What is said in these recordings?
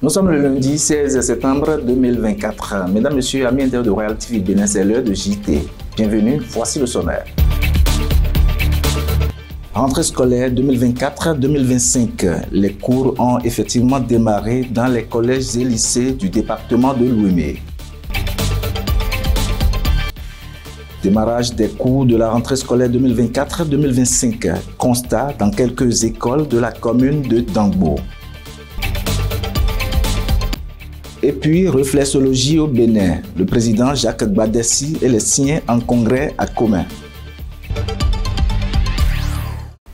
Nous sommes le lundi 16 septembre 2024. Mesdames, Messieurs, amis internautes de Royal TV Bénin, c'est l'heure de JT. Bienvenue, voici le sommaire. Rentrée scolaire 2024-2025. Les cours ont effectivement démarré dans les collèges et lycées du département de Louémé. Démarrage des cours de la rentrée scolaire 2024-2025. Constat dans quelques écoles de la commune de Dangbo. Et puis, réflexologie au Bénin. Le président Jacques Gbadessi et les siens en congrès à Commun.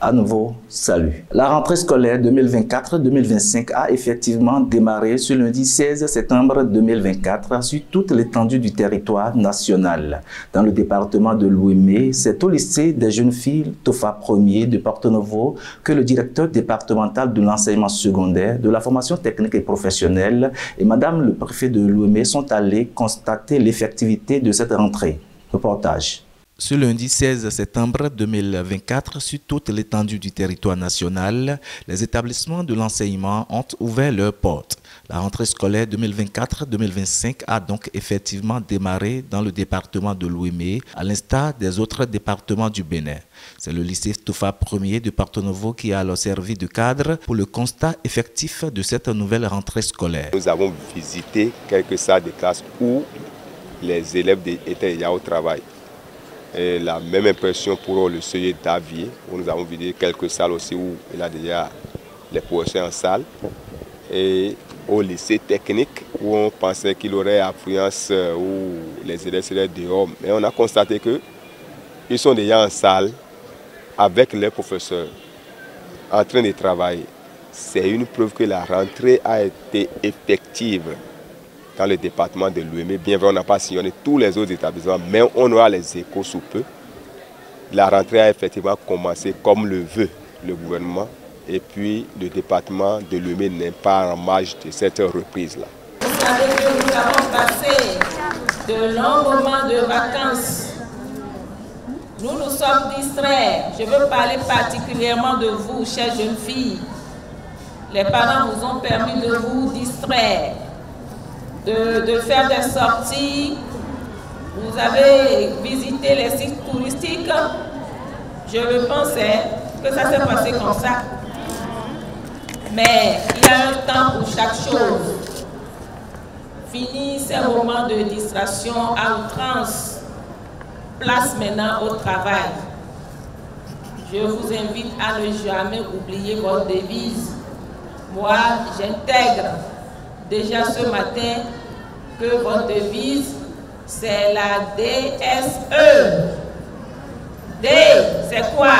À nouveau, salut. La rentrée scolaire 2024-2025 a effectivement démarré ce lundi 16 septembre 2024 sur toute l'étendue du territoire national. Dans le département de Louémé, c'est au lycée des jeunes filles Tofa 1er de Porto-Novo que le directeur départemental de l'enseignement secondaire, de la formation technique et professionnelle et madame le préfet de Louémé sont allés constater l'effectivité de cette rentrée. Reportage. Ce lundi 16 septembre 2024, sur toute l'étendue du territoire national, les établissements de l'enseignement ont ouvert leurs portes. La rentrée scolaire 2024-2025 a donc effectivement démarré dans le département de Louémé, à l'instar des autres départements du Bénin. C'est le lycée Tofa 1er de Porto-Novo qui a alors servi de cadre pour le constat effectif de cette nouvelle rentrée scolaire. Nous avons visité quelques salles de classe où les élèves étaient déjà au travail. Et la même impression pour le CE d'Avier, où nous avons visité quelques salles aussi où il y a déjà les professeurs en salle. Et au lycée technique, où on pensait qu'il y aurait affluence, où les élèves seraient dehors. Mais on a constaté qu'ils sont déjà en salle avec les professeurs, en train de travailler. C'est une preuve que la rentrée a été effective dans le département de Louémé. Bien vrai, on n'a pas sillonné tous les autres établissements, mais on aura les échos sous peu. La rentrée a effectivement commencé comme le veut le gouvernement. Et puis, le département de Louémé n'est pas en marge de cette reprise-là. Vous savez que nous avons passé de longs moments de vacances. Nous nous sommes distraits. Je veux parler particulièrement de vous, chères jeunes filles. Les parents vous ont permis de vous distraire. De faire des sorties, vous avez visité les sites touristiques. Je le pensais que ça s'est passé comme ça. Mais il y a un temps pour chaque chose. Fini ces moments de distraction à outrance. Place maintenant au travail. Je vous invite à ne jamais oublier votre devise. Moi, j'intègre déjà ce matin que votre devise, c'est la DSE. D, c'est quoi?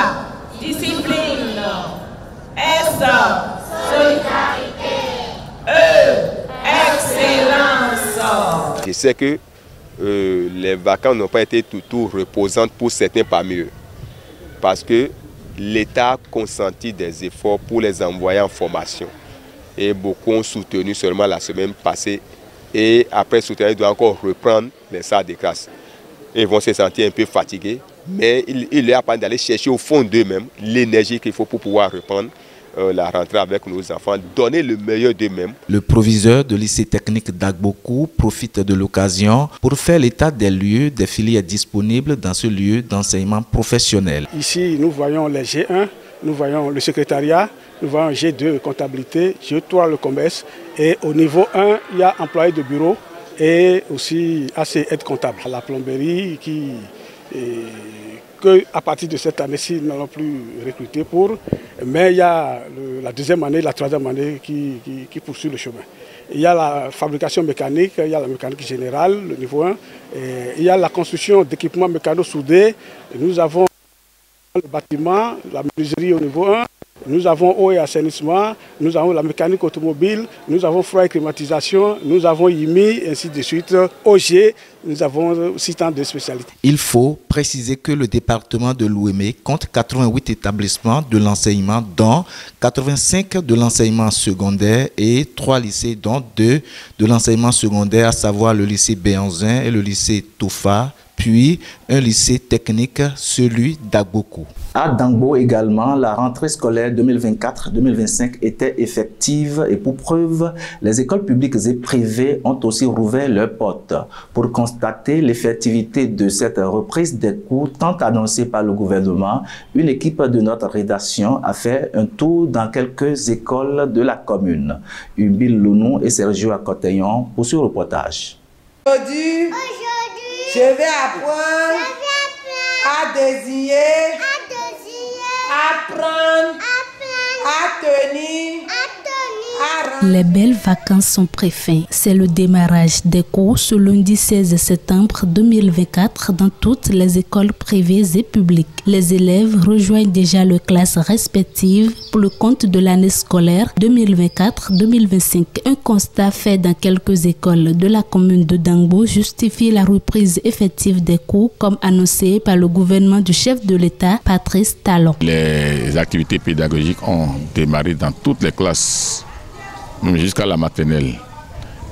Discipline. S, solidarité. E, excellence. Je sais que les vacances n'ont pas été tout reposantes pour certains parmi eux. Parce que l'État a consenti des efforts pour les envoyer en formation. Et beaucoup ont soutenu seulement la semaine passée. Et après soutenir, ils doivent encore reprendre les salles de classe. Ils vont se sentir un peu fatigués, mais il leur apprend d'aller chercher au fond d'eux-mêmes l'énergie qu'il faut pour pouvoir reprendre la rentrée avec nos enfants, donner le meilleur d'eux-mêmes. Le proviseur de lycée technique d'Agbokou profite de l'occasion pour faire l'état des lieux des filières disponibles dans ce lieu d'enseignement professionnel. Ici, nous voyons les G1, nous voyons le secrétariat, nous voyons G2 comptabilité, G3 le commerce et au niveau 1, il y a employés de bureau et aussi AC aide comptable. La plomberie que à partir de cette année-ci, nous n'allons plus recruter pour, mais il y a la deuxième année, la troisième année qui poursuit le chemin. Il y a la fabrication mécanique, il y a la mécanique générale, le niveau 1, et il y a la construction d'équipements mécano-soudés. Nous avons le bâtiment, la menuiserie au niveau 1, nous avons eau et assainissement, nous avons la mécanique automobile, nous avons froid et climatisation, nous avons IMI, ainsi de suite, OG, nous avons 6 ans de spécialité. Il faut préciser que le département de Louémé compte 88 établissements de l'enseignement, dont 85 de l'enseignement secondaire et 3 lycées, dont 2 de l'enseignement secondaire, à savoir le lycée Béanzin et le lycée Tofa puis un lycée technique, celui d'Agbokou. À Dangbo également, la rentrée scolaire 2024-2025 était effective et pour preuve, les écoles publiques et privées ont aussi rouvert leurs portes. Pour constater l'effectivité de cette reprise des cours tant annoncée par le gouvernement, une équipe de notre rédaction a fait un tour dans quelques écoles de la commune. Ubil Lounou et Sergio Akoteyon pour ce reportage. Aujourd'hui, je vais apprendre à désigner, apprendre, à tenir, Les belles vacances sont préfaites. C'est le démarrage des cours ce lundi 16 septembre 2024 dans toutes les écoles privées et publiques. Les élèves rejoignent déjà leurs classes respectives pour le compte de l'année scolaire 2024-2025. Un constat fait dans quelques écoles de la commune de Dangbo justifie la reprise effective des cours comme annoncé par le gouvernement du chef de l'État, Patrice Talon. Les activités pédagogiques ont démarré dans toutes les classes, même jusqu'à la maternelle.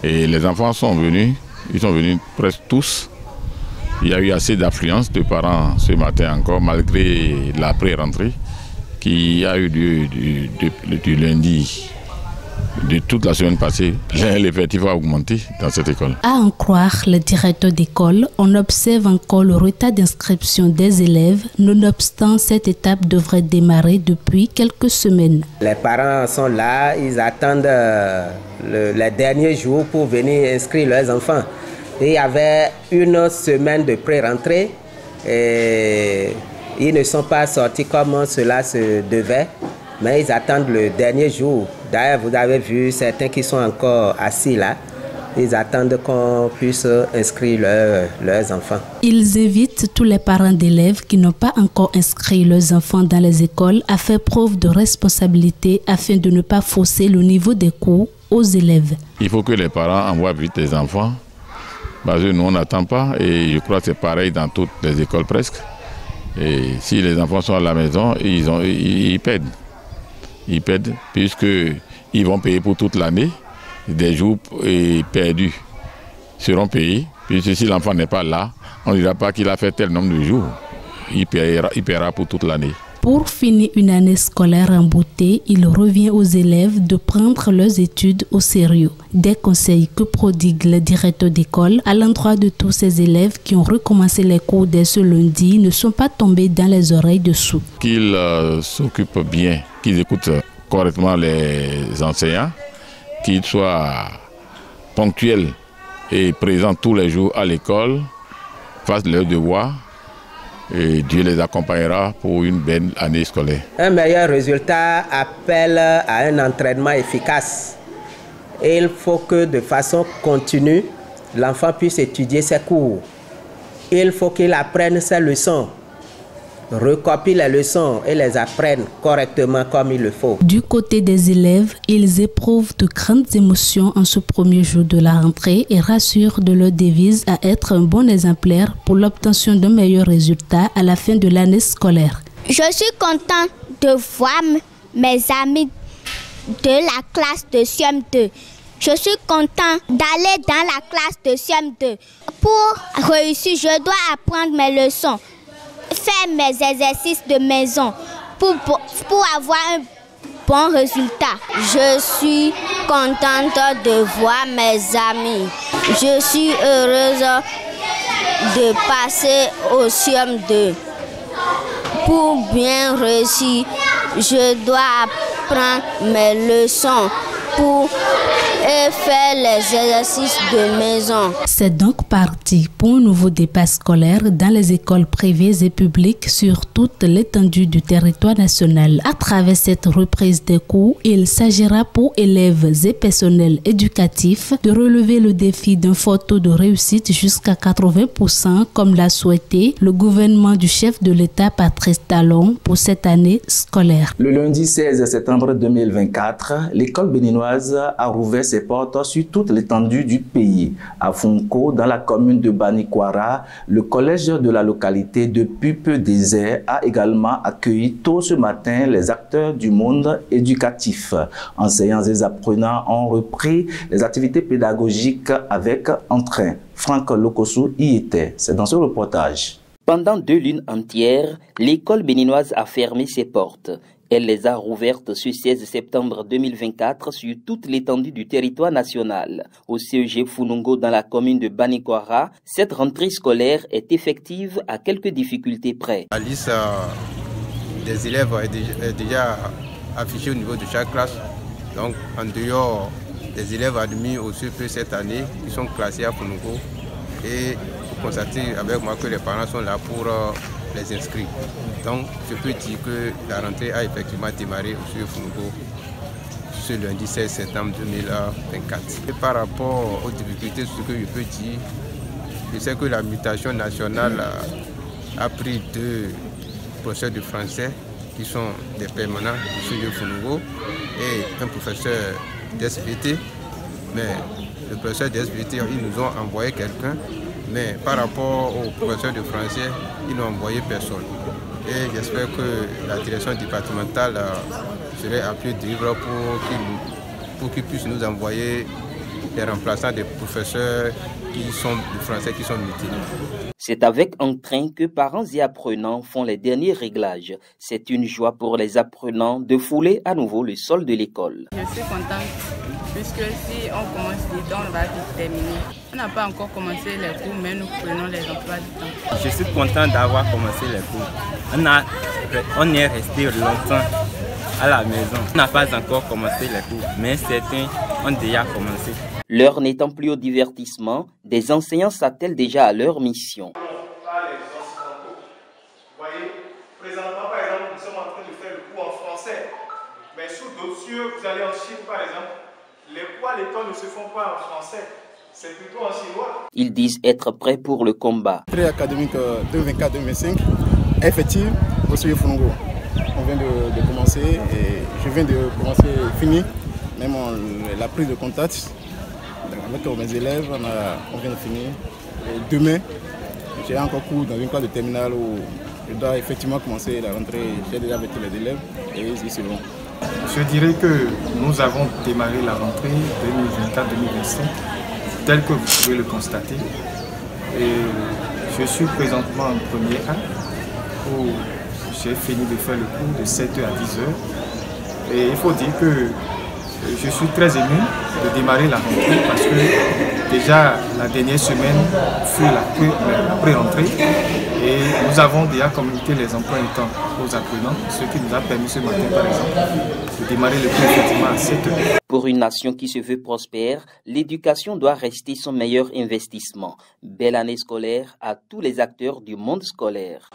Et les enfants sont venus, ils sont venus presque tous. Il y a eu assez d'affluence de parents ce matin encore, malgré la pré-rentrée qui a eu lieu du lundi de toute la semaine passée. L'effectif a augmenté dans cette école. À en croire le directeur d'école, on observe encore le retard d'inscription des élèves. Nonobstant, cette étape devrait démarrer depuis quelques semaines. Les parents sont là, ils attendent les derniers jours pour venir inscrire leurs enfants. Et il y avait une semaine de pré-rentrée et ils ne sont pas sortis comme cela se devait, mais ils attendent le dernier jour. D'ailleurs, vous avez vu certains qui sont encore assis là. Ils attendent qu'on puisse inscrire leurs enfants. Ils invitent tous les parents d'élèves qui n'ont pas encore inscrit leurs enfants dans les écoles à faire preuve de responsabilité afin de ne pas fausser le niveau des cours aux élèves. Il faut que les parents envoient vite les enfants. Parce que nous, on n'attend pas et je crois que c'est pareil dans toutes les écoles presque. Et si les enfants sont à la maison, ils perdent. Ils perdent puisqu'ils vont payer pour toute l'année. Des jours perdus seront payés. Puisque si l'enfant n'est pas là, on ne dira pas qu'il a fait tel nombre de jours. Il paiera pour toute l'année. Pour finir une année scolaire en beauté, il revient aux élèves de prendre leurs études au sérieux. Des conseils que prodigue le directeur d'école à l'endroit de tous ces élèves qui ont recommencé les cours dès ce lundi ne sont pas tombés dans les oreilles de sourds. Qu'ils s'occupent bien, qu'ils écoutent correctement les enseignants, qu'ils soient ponctuels et présents tous les jours à l'école, fassent leurs devoirs. Et Dieu les accompagnera pour une belle année scolaire. Un meilleur résultat appelle à un entraînement efficace. Et il faut que de façon continue, l'enfant puisse étudier ses cours. Il faut qu'il apprenne ses leçons, recopie les leçons et les apprenne correctement comme il le faut. Du côté des élèves, ils éprouvent de grandes émotions en ce premier jour de la rentrée et rassurent de leur devise à être un bon exemplaire pour l'obtention d'un meilleur résultat à la fin de l'année scolaire. Je suis contente de voir mes amis de la classe de CM2. Je suis contente d'aller dans la classe de CM2. Pour réussir, je dois apprendre mes leçons, faire mes exercices de maison pour avoir un bon résultat. Je suis contente de voir mes amis. Je suis heureuse de passer au CM2. Pour bien réussir, je dois apprendre mes leçons pour faire les exercices de maison. C'est donc parti pour un nouveau départ scolaire dans les écoles privées et publiques sur toute l'étendue du territoire national. À travers cette reprise des cours, il s'agira pour élèves et personnels éducatifs de relever le défi d'un fort taux de réussite jusqu'à 80% comme l'a souhaité le gouvernement du chef de l'État Patrice Talon pour cette année scolaire. Le lundi 16 septembre 2024, l'école béninoise a rouvert ses ses portes sur toute l'étendue du pays. À Funko, dans la commune de Banikwara, le collège de la localité depuis peu désert a également accueilli tôt ce matin les acteurs du monde éducatif. Enseignants et apprenants ont repris les activités pédagogiques avec entrain. Franck Lokosu y était. C'est dans ce reportage. Pendant 2 lunes entières, l'école béninoise a fermé ses portes. Elle les a rouvertes ce 16 septembre 2024 sur toute l'étendue du territoire national. Au CEG Funungo dans la commune de Banikwara, cette rentrée scolaire est effective à quelques difficultés près. La liste des élèves est déjà affichée au niveau de chaque classe. Donc en dehors des élèves admis au CP cette année qui sont classés à Funungo, et vous constatez avec moi que les parents sont là pour les inscrire. Donc je peux dire que la rentrée a effectivement démarré au CEG Funungo ce lundi 16 septembre 2024. Et par rapport aux difficultés, ce que je peux dire, je sais que la mutation nationale a pris 2 professeurs de français qui sont des permanents du CEG Funungo et un professeur d'SVT. Mais le professeur d'SVT, ils nous ont envoyé quelqu'un, mais par rapport au professeur de français, ils n'ont envoyé personne. Et j'espère que la direction départementale serait à pied d'œuvre pour qu'ils puissent nous envoyer des remplaçants des professeurs de français qui sont mutés. C'est avec entrain que parents et apprenants font les derniers réglages. C'est une joie pour les apprenants de fouler à nouveau le sol de l'école. Je suis contente puisque si on commence les temps, on va vite terminer. On n'a pas encore commencé les cours, mais nous prenons les emplois du temps. Je suis content d'avoir commencé les cours. On est resté longtemps à la maison. On n'a pas encore commencé les cours, mais certains ont déjà commencé. L'heure n'étant plus au divertissement, des enseignants s'attellent déjà à leur mission. Présentement, par exemple, nous sommes en train de faire le cours en français. Mais sous d'autres cieux, vous allez en Chine, par exemple, les cours à l'école ne se font pas en français, c'est plutôt en chinois. Ils disent être prêts pour le combat. L'entrée académique 2024-2025 est effective au CEG Funungo. On vient de commencer et je viens de commencer, finir, même la prise de contact avec mes élèves, on vient de finir. Et demain, j'ai encore cours dans une classe de terminale où je dois effectivement commencer la rentrée. J'ai déjà avec les élèves et ils seront. Je dirais que nous avons démarré la rentrée 2024-2025 tel que vous pouvez le constater. Et je suis présentement en premier A où j'ai fini de faire le cours de 7h à 10h. Et il faut dire que je suis très ému de démarrer la rentrée parce que déjà la dernière semaine fut la pré-rentrée et nous avons déjà communiqué les emplois du temps aux apprenants, ce qui nous a permis ce matin par exemple de démarrer le cours effectivement à 7h. Pour une nation qui se veut prospère, l'éducation doit rester son meilleur investissement. Belle année scolaire à tous les acteurs du monde scolaire.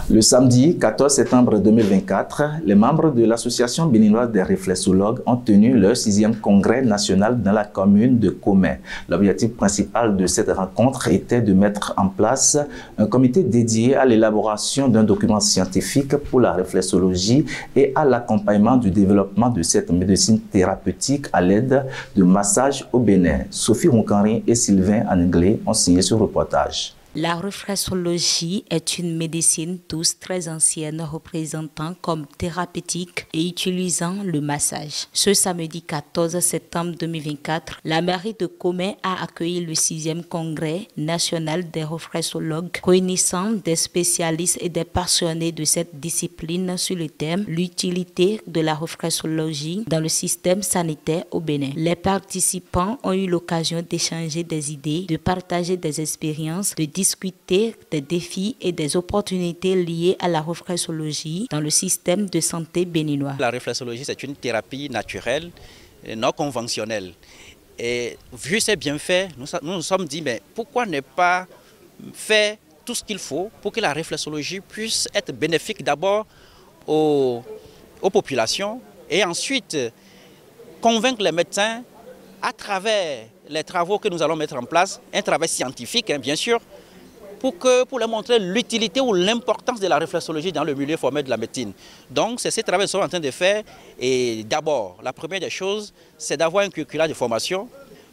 Le samedi 14 septembre 2024, les membres de l'Association béninoise des réflexologues ont tenu leur 6e congrès national dans la commune de Komé. L'objectif principal de cette rencontre était de mettre en place un comité dédié à l'élaboration d'un document scientifique pour la réflexologie et à l'accompagnement du développement de cette médecine thérapeutique à l'aide de massages au Bénin. Sophie Roncanri et Sylvain Anglais ont signé ce reportage. La réflexologie est une médecine douce très ancienne représentant comme thérapeutique et utilisant le massage. Ce samedi 14 septembre 2024, la mairie de Komé a accueilli le 6e congrès national des réflexologues réunissant des spécialistes et des passionnés de cette discipline sur le thème « L'utilité de la réflexologie dans le système sanitaire au Bénin ». Les participants ont eu l'occasion d'échanger des idées, de partager des expériences, de discuter des défis et des opportunités liées à la réflexologie dans le système de santé béninois. La réflexologie, c'est une thérapie naturelle, non conventionnelle. Et vu ses bienfaits, nous nous sommes dit, mais pourquoi ne pas faire tout ce qu'il faut pour que la réflexologie puisse être bénéfique d'abord aux populations et ensuite convaincre les médecins à travers les travaux que nous allons mettre en place, un travail scientifique bien sûr, pour leur montrer l'utilité ou l'importance de la réflexologie dans le milieu formel de la médecine. Donc c'est ce travail que nous sommes en train de faire. Et d'abord, la première des choses, c'est d'avoir un curriculum de formation.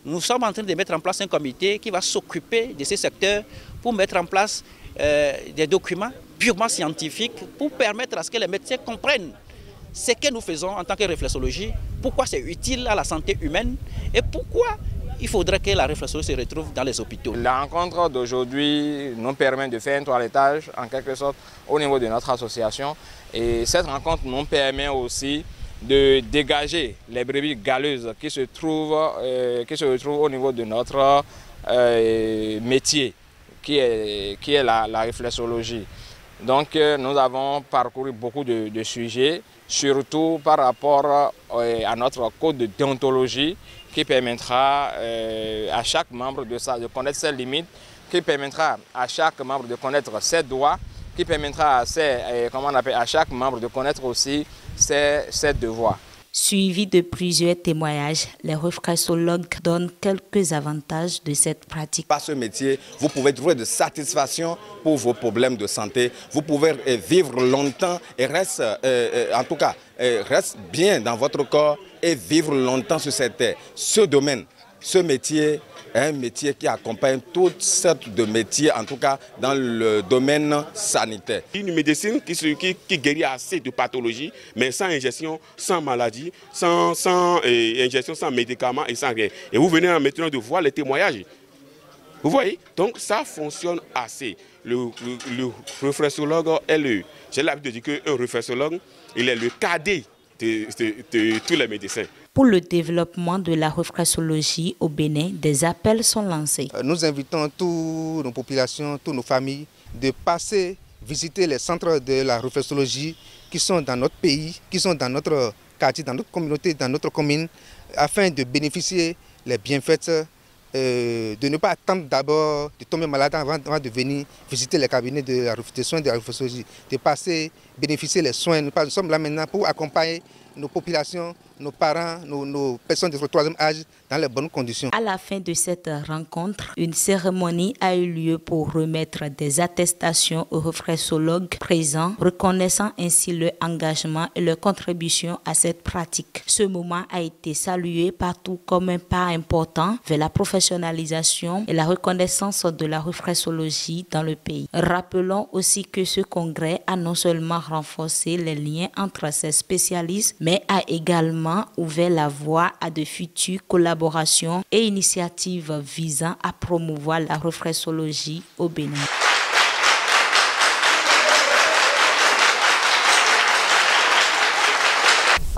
Nous sommes en train de mettre en place un comité qui va s'occuper de ces secteurs pour mettre en place des documents purement scientifiques pour permettre à ce que les médecins comprennent ce que nous faisons en tant que réflexologie, pourquoi c'est utile à la santé humaine et pourquoi il faudrait que la réflexologie se retrouve dans les hôpitaux. La rencontre d'aujourd'hui nous permet de faire un toilettage en quelque sorte au niveau de notre association. Et cette rencontre nous permet aussi de dégager les brebis galeuses qui se retrouvent au niveau de notre métier, qui est la réflexologie. Donc nous avons parcouru beaucoup de sujets, surtout par rapport à notre code de déontologie qui permettra à chaque membre de connaître ses limites, qui permettra à chaque membre de connaître ses droits, qui permettra à chaque membre de connaître aussi ses devoirs. Suivi de plusieurs témoignages, les réflexologues donnent quelques avantages de cette pratique. Par ce métier, vous pouvez trouver de satisfaction pour vos problèmes de santé. Vous pouvez vivre longtemps et reste bien dans votre corps et vivre longtemps sur cette terre. Ce domaine, ce métier est un métier qui accompagne toutes sortes de métiers, en tout cas dans le domaine sanitaire. Une médecine qui guérit assez de pathologies, mais sans injection, sans maladie, sans injection, sans médicaments et sans rien. Et vous venez maintenant de voir les témoignages. Vous voyez? Donc ça fonctionne assez. Le réflexologue est j'ai l'habitude de dire qu'un réflexologue, il est le cadet de tous les médecins. Pour le développement de la réflexologie au Bénin, des appels sont lancés. Nous invitons toutes nos populations, toutes nos familles de passer, visiter les centres de la réflexologie qui sont dans notre pays, qui sont dans notre quartier, dans notre communauté, dans notre commune, afin de bénéficier les bienfaits, de ne pas attendre d'abord de tomber malade avant de venir visiter les cabinets des soins de la réflexologie, de passer, bénéficier les soins. Nous sommes là maintenant pour accompagner nos populations, nos parents, nos personnes de troisième âge dans les bonnes conditions. À la fin de cette rencontre, une cérémonie a eu lieu pour remettre des attestations aux réflexologues présents, reconnaissant ainsi leur engagement et leur contribution à cette pratique. Ce moment a été salué partout comme un pas important vers la professionnalisation et la reconnaissance de la réflexologie dans le pays. Rappelons aussi que ce congrès a non seulement renforcé les liens entre ces spécialistes, mais a également ouvert la voie à de futures collaborations et initiatives visant à promouvoir la réflexologie au Bénin.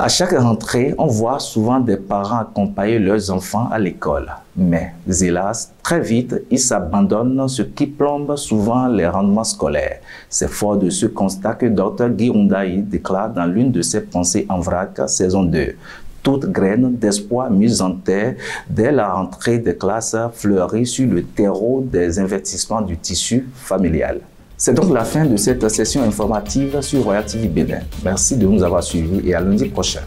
À chaque rentrée, on voit souvent des parents accompagner leurs enfants à l'école. Mais, hélas, très vite, ils s'abandonnent, ce qui plombe souvent les rendements scolaires. C'est fort de ce constat que Dr Guy Rundaï déclare dans l'une de ses pensées en vrac, saison 2. Toute graine d'espoir mise en terre dès la rentrée des classes fleurit sur le terreau des investissements du tissu familial. C'est donc la fin de cette session informative sur Royal TV Bénin. Merci de nous avoir suivis et à lundi prochain.